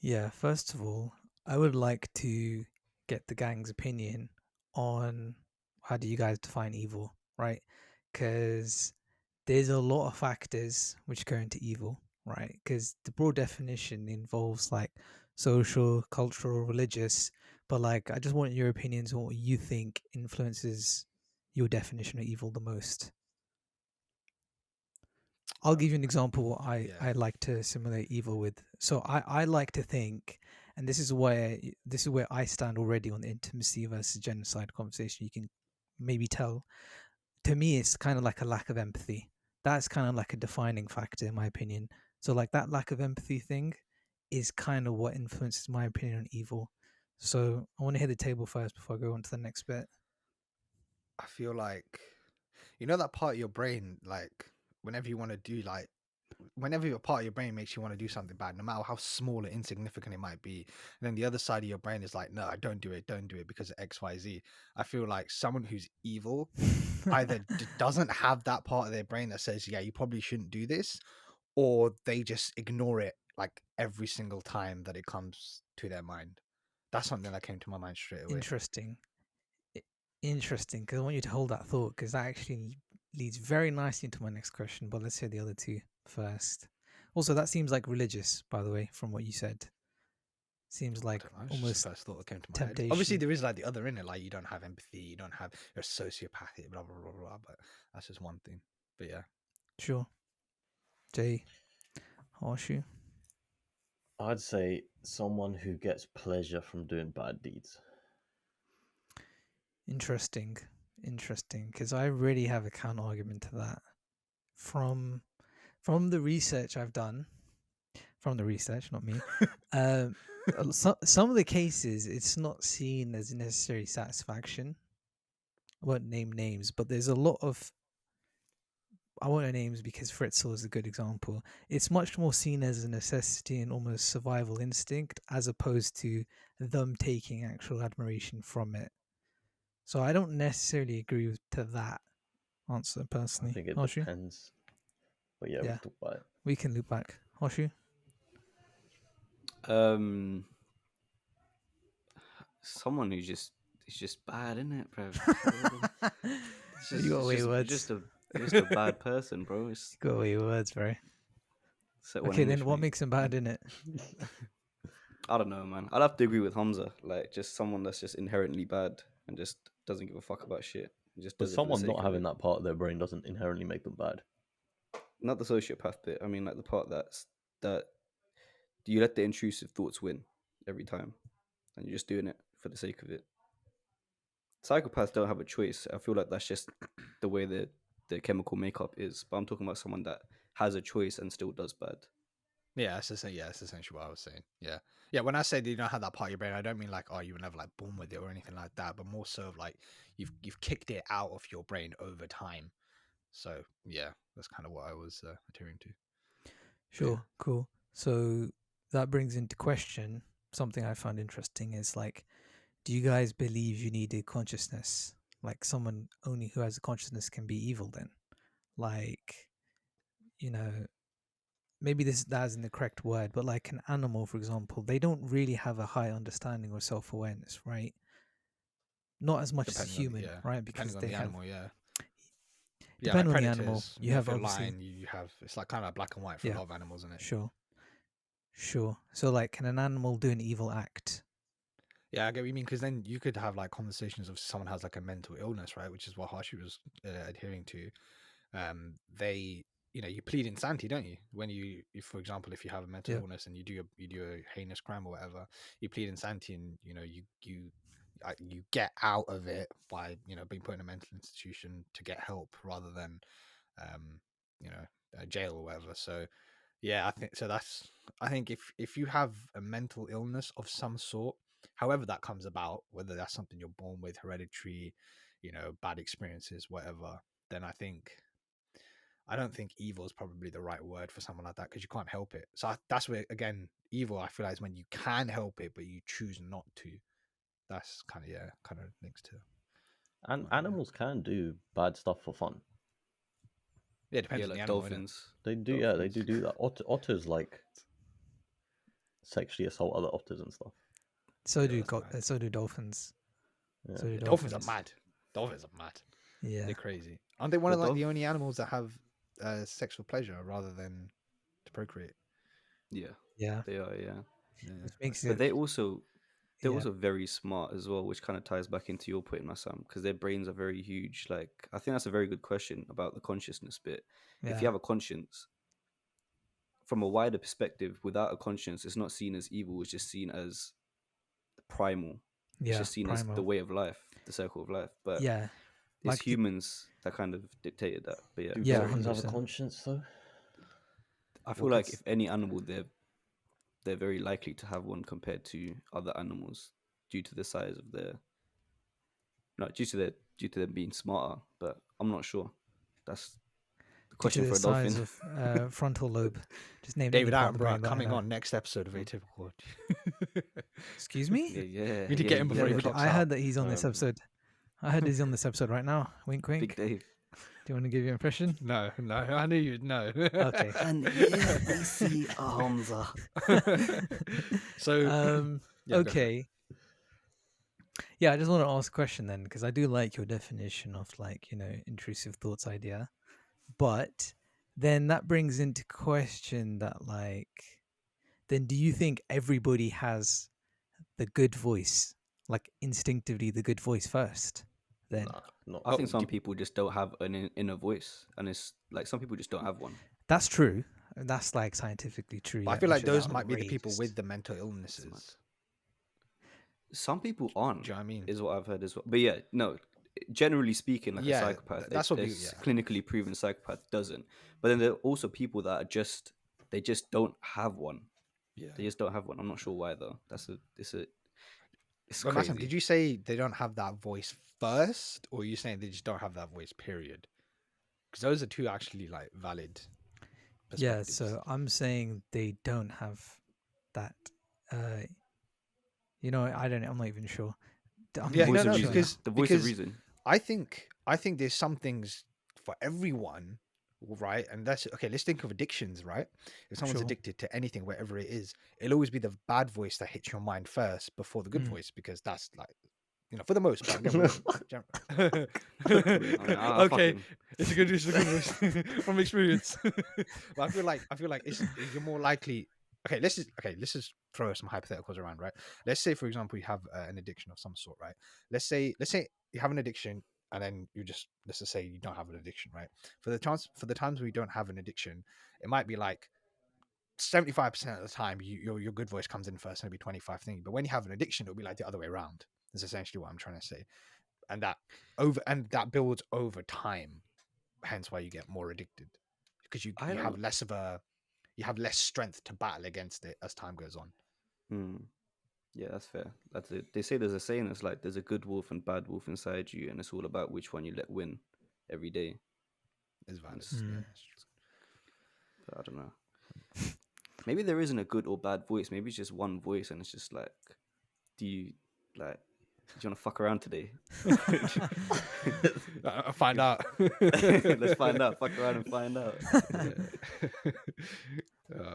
Yeah, first of all, I would like to get the gang's opinion on how do you guys define evil, right? Because there's a lot of factors which go into evil, right? Because the broad definition involves like social, cultural, religious, but like I just want your opinions on what you think influences your definition of evil the most. I'll give you an example what Yeah. I like to simulate evil with. So I like to think, and this is where I stand already on the intimacy versus genocide conversation. You can maybe tell. To me, it's kind of like a lack of empathy. That's kind of like a defining factor in my opinion. So like that lack of empathy thing is kind of what influences my opinion on evil. So I want to hit the table first before I go on to the next bit. I feel like, you know, that part of your brain, like whenever you want to do like whenever your part of your brain makes you want to do something bad, no matter how small or insignificant it might be, and then the other side of your brain is like, no, don't do it, don't do it because of XYZ. I feel like someone who's evil either doesn't have that part of their brain that says, yeah, you probably shouldn't do this, or they just ignore it like every single time that it comes to their mind. That's something that came to my mind straight away. Interesting. I- Interesting, because I want you to hold that thought, because that actually leads very nicely into my next question. But let's hear the other two first. Also, that seems like religious, by the way, from what you said. Seems I like don't know. It's just the almost first thought that came to my head. Obviously, temptation. there is like the other in it, like you don't have empathy, you don't have, you're sociopathic, blah blah blah blah. But that's just one thing. But yeah, Sure. Jay, Horseshoe. I'd say someone who gets pleasure from doing bad deeds. Interesting. Interesting, because I really have a counter argument to that. From from the research I've done, from the research, not me. Um, some of the cases, it's not seen as necessary satisfaction. I won't name names, but there's a lot of. I won't name names because fritzl is a good example. It's much more seen as a necessity and almost survival instinct as opposed to them taking actual admiration from it. So I don't necessarily agree to that answer I personally. think it Hoshu? depends. But yeah, we Yeah, can talk about it. we can loop back. Hoshu? Um, someone who's just it's just bad, isn't it, bro? It's You got away with you're words. you're just a bad person, bro. It's You got away with words, bro. set one Okay, then English, what mate. makes him bad in it? I don't know, man. I'd have to agree with Hamza. Like, just someone that's just inherently bad and just doesn't give a fuck about shit. Just But does it for the someone sake not of having it. that part of their brain doesn't inherently make them bad. Not the sociopath bit. I mean, like the part that you let the intrusive thoughts win every time, and you're just doing it for the sake of it. Psychopaths don't have a choice. I feel like that's just the way the chemical makeup is. But I'm talking about someone that has a choice and still does bad. that's essentially what I was saying. Yeah, yeah. When I say that you don't have that part of your brain, I don't mean like, oh, you were never like born with it or anything like that, but more so of like you've kicked it out of your brain over time. So yeah, that's kind of what I was adhering to. But yeah. Sure, cool. So that brings into question something I found interesting is like, do you guys believe you need a consciousness? Like someone only who has a consciousness can be evil then? Like, you know, maybe that isn't the correct word, but like an animal, for example, they don't really have a high understanding or self awareness, right? Not as much as a human, right? Because Depending on they the have, animal, yeah. Yeah, like depending on the animal, predators. you If have you're obviously, lion, you have, it's like kind of black and white for a yeah, lot of animals, isn't it? sure, sure. So, like, can an animal do an evil act? Yeah, I get what you mean, because then you could have like conversations of someone has like a mental illness, right? Which is what Hashi was adhering to. They, you know, you plead insanity, don't you? When if, for example, if you have a mental Yeah, illness and you do a heinous crime or whatever, you plead insanity, and you know you get out of it by being put in a mental institution to get help rather than um, jail or whatever. So yeah, I think so. I think if you have a mental illness of some sort, however that comes about, whether that's something you're born with, hereditary, bad experiences, whatever, then I don't think evil is probably the right word for someone like that, because you can't help it. So that's where, again, evil, I feel like, is when you can help it but you choose not to. That's kind of links to. And Yeah, animals can do bad stuff for fun. yeah, it depends Yeah, on the like animal, innit? dolphins. They do, yeah, they Dolphins. do that. Otters, like, sexually assault other otters and stuff. So do that's mad. so do dolphins. Yeah. So do Dolphins are mad. Dolphins are mad. Yeah. They're crazy. Aren't they one The of like dolph- the only animals that have sexual pleasure rather than to procreate? Yeah, Yeah. they are. Yeah, Yeah. Which makes but it. they're Yeah. also very smart as well, which kind of ties back into your point, Massam, because their brains are very huge. Like, I think that's a very good question about the consciousness bit. If Yeah. you have a conscience, from a wider perspective, without a conscience, it's not seen as evil. It's just seen as primal. It's Yeah. just seen as the Primal. way of life, the circle of life. But Yeah. it's Like the- humans that kind of dictated that. But yeah, Do Yeah, dolphins have a 100%. conscience though? I feel What like could if any animal, they're very likely to have one compared to other animals due to the size of their, no, due to them being smarter. But I'm not sure. That's the due to question the for a size dolphin. of frontal lobe. Just name David any part of the brain Attenborough that I coming know. on next episode of Atypical. Excuse me. Yeah. We need to get him before he David, clocks I heard out. that he's on this episode. I heard he's on this episode right now. Wink, Big wink. Dave. Do you want to give your impression? No, I knew you'd know. Okay. And yeah, they see arms are. So, yeah, go for it. Okay. Yeah, I just want to ask a question then, because I do like your definition of like, intrusive thoughts idea. But then that brings into question that like, then do you think everybody has the good voice, like instinctively the good voice first? Then Nah, not. I think Oh, some do- people just don't have an inner voice, and it's like some people just don't have one. that's true. That's like scientifically true. But I yeah, feel like which is those might be the people outrageous. with the mental illnesses. Some people aren't. Do you know what I mean? Is what I've heard as well. But yeah, no. Generally speaking, like Yeah, a psychopath, that's what a people- yeah. clinically proven psychopath doesn't. But then there are also people that are they just don't have one. Yeah. They just don't have one. I'm not sure why though. It's But crazy. Massam, did you say they don't have that voice first, or are you saying they just don't have that voice, period? Because those are two actually like valid Yeah, perspectives. so I'm saying they don't have that. I don't know. I'm not even sure. I'm Yeah, not voice even of sure reason. now. The voice because- of reason. I think there's some things for everyone, right? And that's okay. Let's think of addictions, right? If someone's Sure. addicted to anything, wherever it is, it'll always be the bad voice that hits your mind first before the good Mm. voice, because that's like, for the most part. Again, I okay, fucking- it's a good voice from experience. But I feel like you're more likely. Okay, let's just throw some hypotheticals around, right? Let's say, for example, you have an addiction of some sort, right? Let's say you have an addiction, and then let's just say you don't have an addiction, right? For the times where you don't have an addiction, it might be like 75% of the time your good voice comes in first, and it'll be 25 thing. But when you have an addiction, it'll be like the other way around. That's essentially what I'm trying to say, and that builds over time. Hence why you get more addicted, because you I have don't- you have less strength to battle against it as time goes on. Hmm. Yeah, that's fair. That's it. They say there's a saying. It's like there's a good wolf and bad wolf inside you, and it's all about which one you let win every day. Is valid. Mm. Yeah. But I don't know. Maybe there isn't a good or bad voice. Maybe it's just one voice, and it's just like, do you want to fuck around today? I'll find out. Let's find out. Fuck around and find out. Yeah.